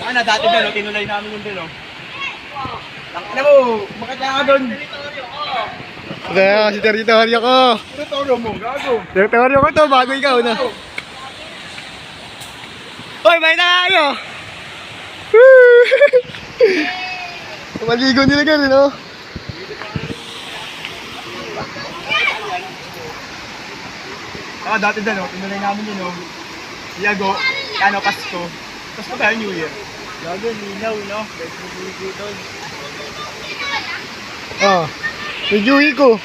Ano, dati doon, tinulay namin yung doon. Tangina mo, bakit ka doon? Kaya si teritoryo ko. Teritoryo mo, gago. Teritoryo ko to, bago ikaw na. Hoy, may na kayo! Maligo nila ganun, no? Ah, dati doon, tinulay namin yun, no? Yago, ano, Pasko. Pasko ba New Year? Gago, linaw, no? Oh, medyo ko.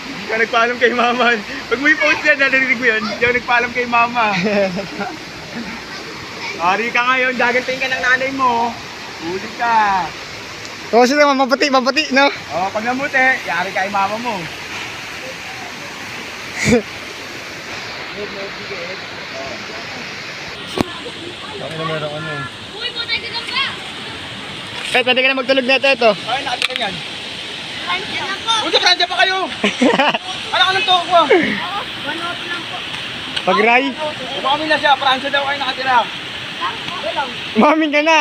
Hindi ka nagpaalam kay mama. Pag may post yan, narinig mo yun, hindi ako nagpaalam kay mama. Ari ka ngayon, gagantayin ka ng nanay mo. Huli ka. O, sila mapati, no? Oh, pag namuti, yari ka kay mama mo. Ano meron ano? Pwede ka na magtulog na ito. Ay, nakatira yan. Uy, Francia pa kayo! Ano ka ng toko ko? Pag-ray. Umamin na siya, Francia daw kayo nakatira. Umamin ka na.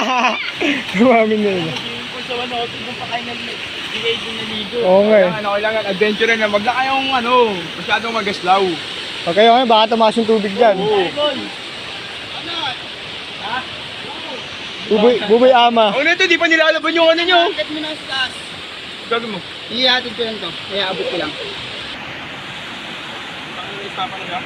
Umamin na yun. Kung sa ano, kung pa kayo naligo. Oo nga eh. Kailangan adventure na. Wag na kayong masyadong magaslaw. Okay, okay, baka tumaas yung tubig dyan. Oo. Buboy ama. Ano ito, di pa nilalaban yung ano nyo. Bakit mo na sa taas? Gagawin mo. Ihatid ko lang to. Kaya abot ko lang. Papa na siya.